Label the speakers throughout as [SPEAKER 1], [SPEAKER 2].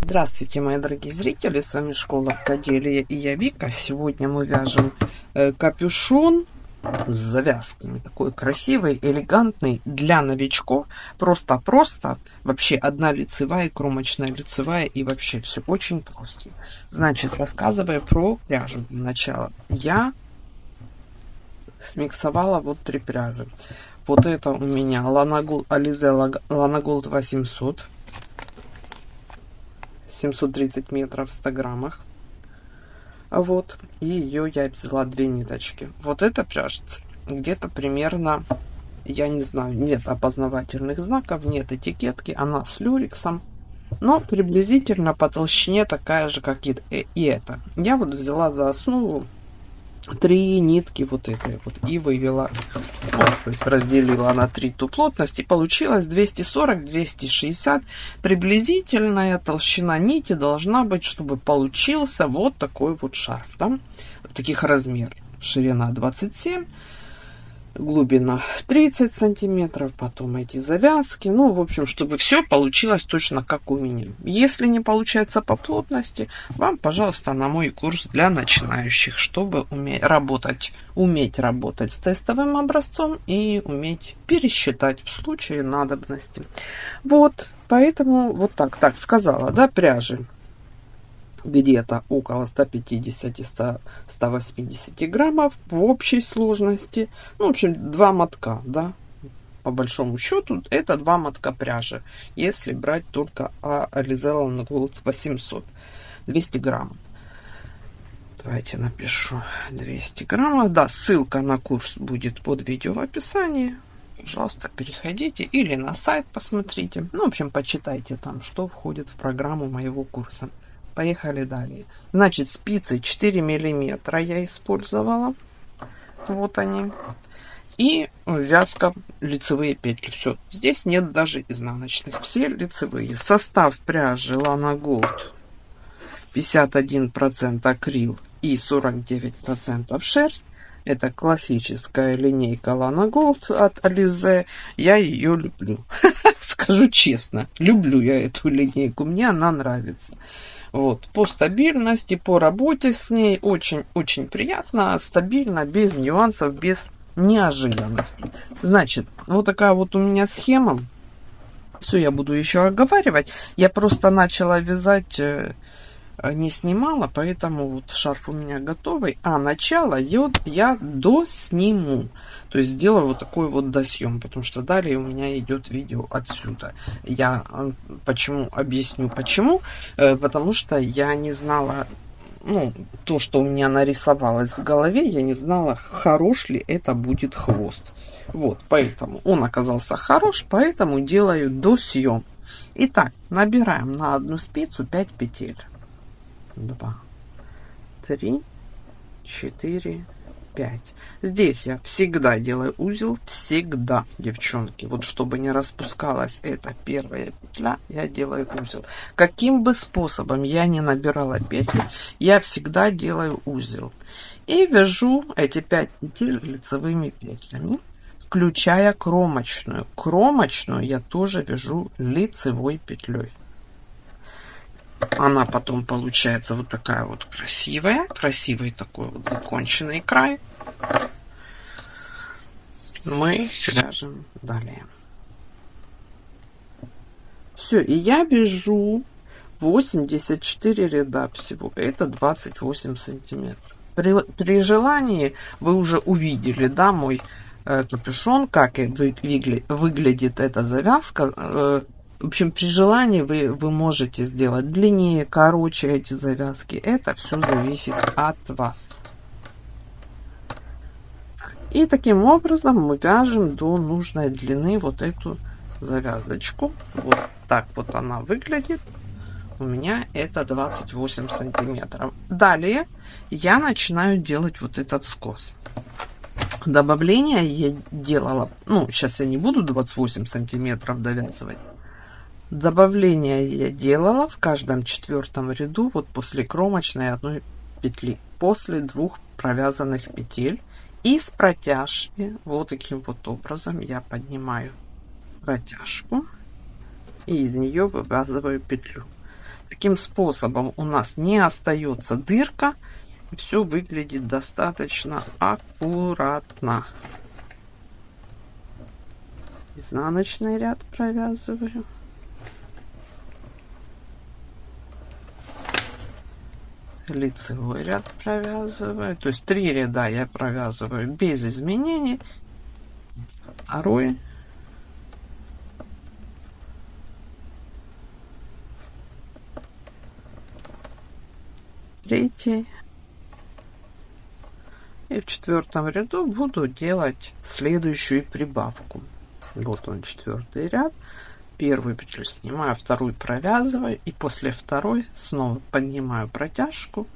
[SPEAKER 1] Здравствуйте, мои дорогие зрители, с вами Школа Рукоделия и я Вика. Сегодня мы вяжем капюшон с завязками. Такой красивый, элегантный для новичков. Просто-просто. Вообще одна лицевая, кромочная лицевая и вообще все очень просто. Значит, рассказывая про пряжу для начала. Я смиксовала вот 3 пряжи. Вот это у меня Alize Lana Gold 800. 730 метров в 100 граммах. Вот. И ее я взяла 2 ниточки. Вот эта пряжица где-то примерно, я не знаю, нет опознавательных знаков, нет этикетки. Она с люрексом. Но приблизительно по толщине такая же, как и эта. Я вот взяла за основу 3 нитки вот этой вот и вывела, то есть разделила на 3 ту плотность, и получилось 240-260. Приблизительная толщина нити должна быть, чтобы получился вот такой вот шарф, да? Таких размеров. Ширина 27, глубина 30 сантиметров, потом эти завязки, ну, в общем, чтобы все получилось точно как у меня. Если не получается по плотности, вам, пожалуйста, на мой курс для начинающих, чтобы уметь работать с тестовым образцом и уметь пересчитать в случае надобности. Вот, поэтому вот так сказала, да, пряжи где-то около 150-180 граммов в общей сложности. Ну, в общем, 2 мотка, да, по большому счету, это 2 мотка пряжи, если брать только Alize Lana Gold 800, 200 граммов. Давайте напишу 200 граммов. Да, ссылка на курс будет под видео в описании. Пожалуйста, переходите или на сайт посмотрите. Ну, в общем, почитайте там, что входит в программу моего курса. Поехали далее. Значит, спицы 4 миллиметра я использовала. Вот они. И вязка, лицевые петли. Все. Здесь нет даже изнаночных. Все лицевые. Состав пряжи Lana Gold 51% акрил и 49% шерсть. Это классическая линейка Lana Gold от Alize. Я ее люблю. Скажу честно. Люблю я эту линейку. Мне она нравится. Вот, по стабильности, по работе с ней очень-очень приятно, стабильно, без нюансов, без неожиданностей. Значит, вот такая вот у меня схема. Все я буду еще оговаривать. Я просто начала вязать, не снимала, поэтому вот шарф у меня готовый. А начало я досниму. То есть сделаю вот такой вот досъем, потому что далее у меня идет видео отсюда. Я объясню почему. Потому что я не знала, ну, то, что у меня нарисовалось в голове, я не знала, хорош ли это будет хвост. Вот, поэтому он оказался хорош, поэтому делаю досъем. Итак, набираем на одну спицу 5 петель. 2, 3, 4, 5. Здесь я всегда делаю узел, всегда, девчонки. Вот чтобы не распускалась эта первая петля, я делаю узел. Каким бы способом я не набирала петли, я всегда делаю узел. И вяжу эти 5 петель лицевыми петлями, включая кромочную. Кромочную я тоже вяжу лицевой петлей. Она потом получается вот такая вот красивая. Красивый такой вот законченный край. Мы вяжем далее. Все, и я вяжу 84 ряда всего. Это 28 сантиметров. При желании вы уже увидели, да, мой капюшон, как выглядит эта завязка. В общем, при желании вы можете сделать длиннее, короче эти завязки. Это все зависит от вас. И таким образом мы вяжем до нужной длины вот эту завязочку. Вот так вот она выглядит. У меня это 28 сантиметров. Далее я начинаю делать вот этот скос. Добавление я делала, ну, сейчас я не буду 28 сантиметров довязывать. Добавление я делала в каждом 4-м ряду, вот после кромочной одной петли, после 2 провязанных петель. И с протяжки вот таким вот образом я поднимаю протяжку и из нее вывязываю петлю. Таким способом у нас не остается дырка, и все выглядит достаточно аккуратно. Изнаночный ряд провязываю. Лицевой ряд провязываю. То есть 3 ряда я провязываю без изменений. Второй. Третий. И в 4-м ряду буду делать следующую прибавку. Вот он, 4-й ряд. Первую петлю снимаю, вторую провязываю, и после второй снова поднимаю протяжку,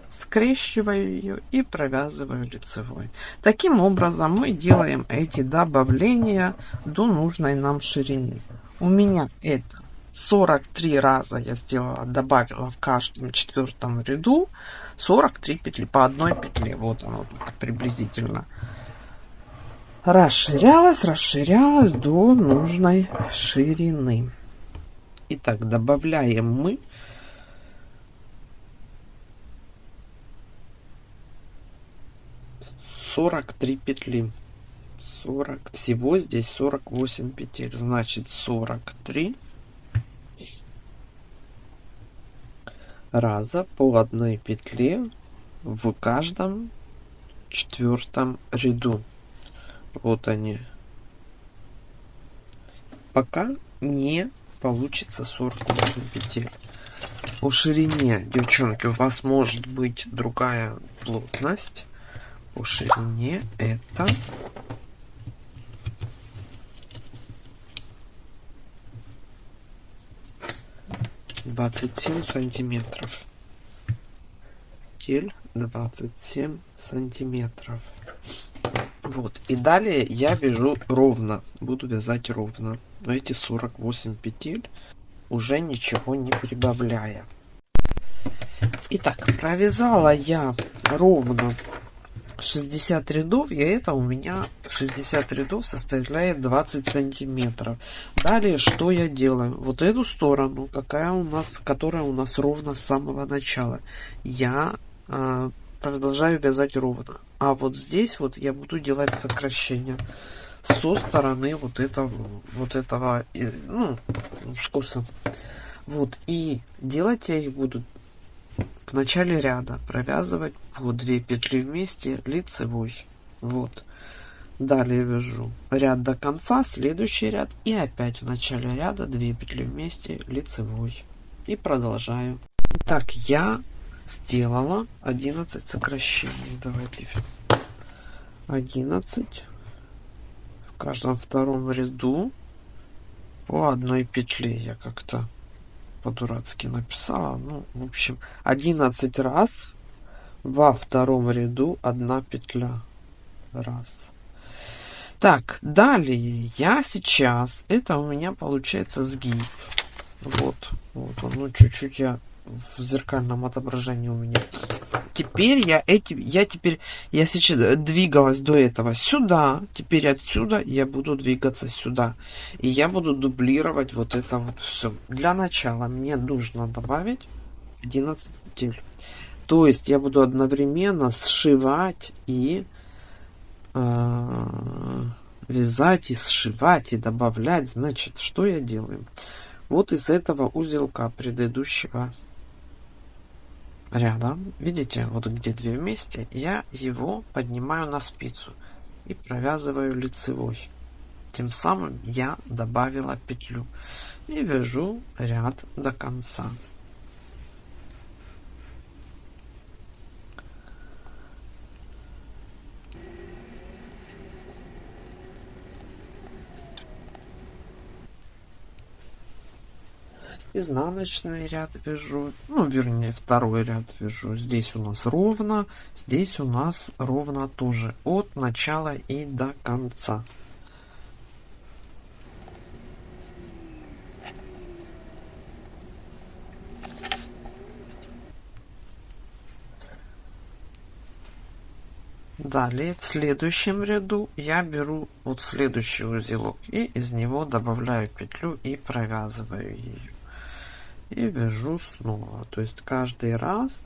[SPEAKER 1] скрещиваю ее и провязываю лицевой. Таким образом мы делаем эти добавления до нужной нам ширины. У меня это 43 раза я сделала, добавила в каждом 4-м ряду 43 петли по одной петле. Вот оно так приблизительно расширялась до нужной ширины. Итак, добавляем мы 43 петли. 40, всего здесь 48 петель, значит 43 раза по одной петле в каждом 4-м ряду. Вот они. Пока не получится 48 петель. По ширине, девчонки, у вас может быть другая плотность. По ширине это 27 сантиметров. Петель 27 сантиметров. Вот. И далее я вяжу ровно. Буду вязать ровно. Но эти 48 петель уже ничего не прибавляя. Итак, провязала я ровно 60 рядов, и это у меня 60 рядов составляет 20 сантиметров. Далее что я делаю? Вот эту сторону, которая у нас ровно с самого начала, я продолжаю вязать ровно. А вот здесь вот я буду делать сокращение со стороны вот этого скоса. Вот, и делать я их буду в начале ряда, провязывать по 2 петли вместе лицевой. Вот. Далее вяжу ряд до конца, следующий ряд, и опять в начале ряда 2 петли вместе лицевой. И продолжаю. Итак, я сделала 11 сокращений. Давайте 11 в каждом втором ряду по одной петле. Я как-то по-дурацки написала. Ну, в общем, 11 раз во втором ряду 1 петля. Раз. Так, далее я сейчас, это у меня получается сгиб. Вот он, ну чуть-чуть я в зеркальном отображении у меня. Теперь я сейчас двигалась до этого сюда, теперь отсюда я буду двигаться сюда. И я буду дублировать вот это вот все. Для начала мне нужно добавить 11 петель. То есть я буду одновременно сшивать и вязать, и сшивать, и добавлять. Значит, что я делаю? Вот из этого узелка предыдущего ряда, видите, вот где 2 вместе, я его поднимаю на спицу и провязываю лицевой. Тем самым я добавила петлю и вяжу ряд до конца. Изнаночный ряд вяжу, ну вернее второй ряд вяжу. Здесь у нас ровно, здесь у нас ровно тоже от начала и до конца. Далее в следующем ряду я беру вот следующий узелок и из него добавляю петлю и провязываю ее. и вяжу снова. То есть каждый раз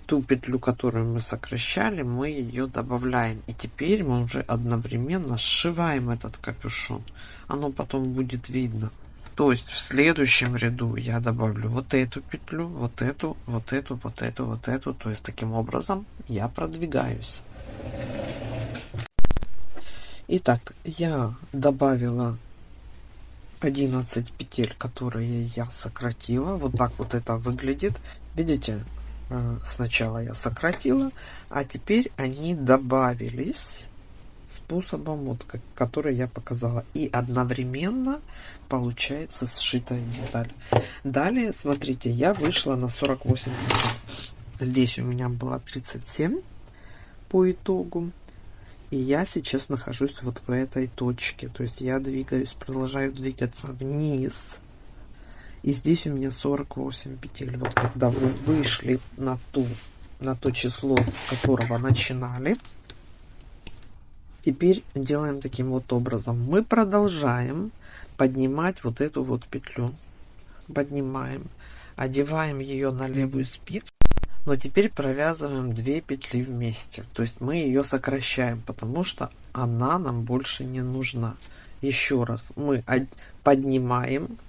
[SPEAKER 1] ту петлю, которую мы сокращали, мы ее добавляем. И теперь мы уже одновременно сшиваем этот капюшон. Оно потом будет видно. То есть в следующем ряду я добавлю вот эту петлю, вот эту, вот эту, вот эту, вот эту. То есть таким образом я продвигаюсь. Итак, я добавила 11 петель, которые я сократила. Вот так вот это выглядит. Видите, сначала я сократила, а теперь они добавились способом, вот, который я показала. И одновременно получается сшитая деталь. Далее, смотрите, я вышла на 48 петель. Здесь у меня было 37 по итогу. И я сейчас нахожусь вот в этой точке. То есть я двигаюсь, продолжаю двигаться вниз. И здесь у меня 48 петель. Вот когда вы вышли на то число, с которого начинали. Теперь делаем таким вот образом. Мы продолжаем поднимать вот эту вот петлю. Поднимаем. Одеваем ее на левую спицу. Но теперь провязываем 2 петли вместе. То есть мы ее сокращаем, потому что она нам больше не нужна. Еще раз. Мы поднимаем.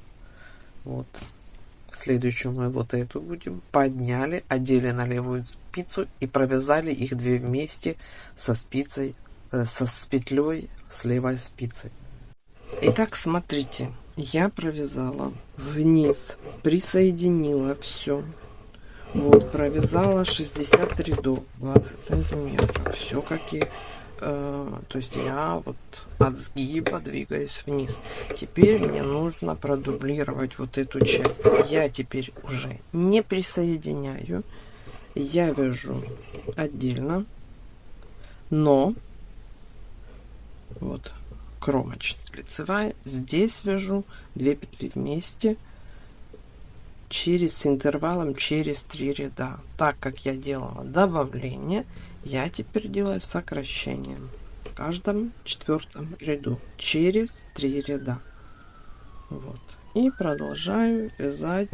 [SPEAKER 1] Вот. Следующую мы вот эту будем. Подняли, одели на левую спицу и провязали их 2 вместе со спицей, с петлей с левой спицей. Итак, смотрите. Я провязала вниз, присоединила все. Вот, провязала 60 рядов, 20 сантиметров. Все как и... то есть я вот от сгиба двигаюсь вниз. Теперь мне нужно продублировать вот эту часть. Я теперь уже не присоединяю. Я вяжу отдельно. Но... Вот, кромочная лицевая. Здесь вяжу 2 петли вместе. С интервалом через 3 ряда. Так как я делала добавление, я теперь делаю сокращение в каждом 4-м ряду через 3 ряда. Вот. И продолжаю вязать,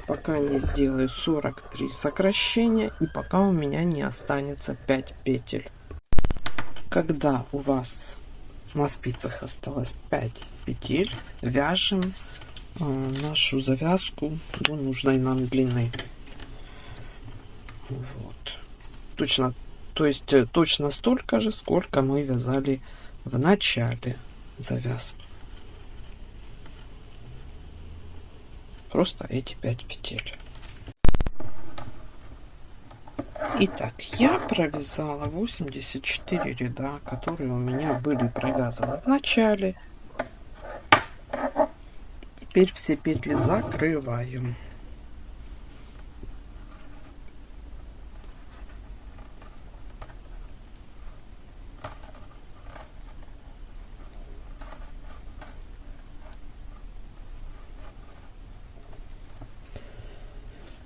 [SPEAKER 1] пока не сделаю 43 сокращения и пока у меня не останется 5 петель. Когда у вас на спицах осталось 5 петель, вяжем нашу завязку до нужной нам длины. Вот. Точно, то есть точно столько же, сколько мы вязали в начале завязки. Просто эти 5 петель. Итак, я провязала 84 ряда, которые у меня были провязаны в начале. Теперь все петли закрываем.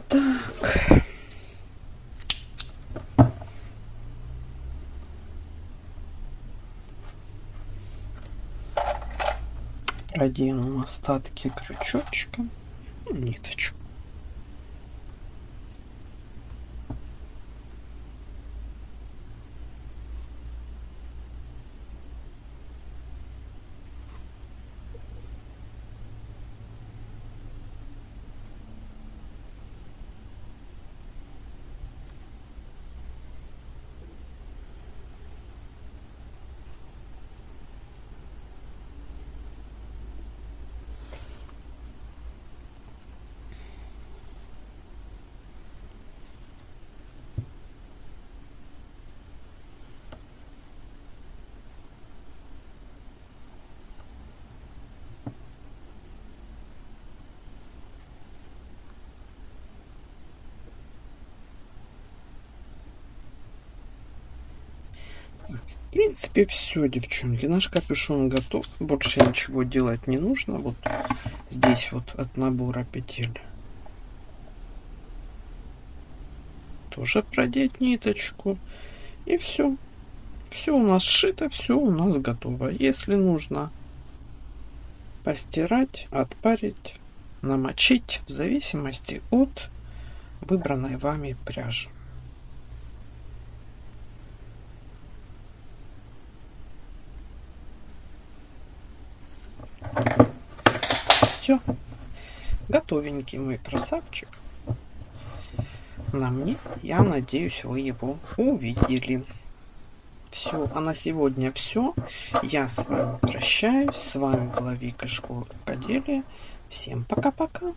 [SPEAKER 1] Так. Проденем остатки крючочка, ниточку. В принципе, все, девчонки. Наш капюшон готов. Больше ничего делать не нужно. Вот здесь вот от набора петель. Тоже продеть ниточку. И все. Все у нас сшито, все у нас готово. Если нужно постирать, отпарить, намочить в зависимости от выбранной вами пряжи. Все. Готовенький мой красавчик. На мне, я надеюсь, вы его увидели. Все, а на сегодня все. Я с вами прощаюсь. С вами была Вика, школа рукоделия. Всем пока-пока.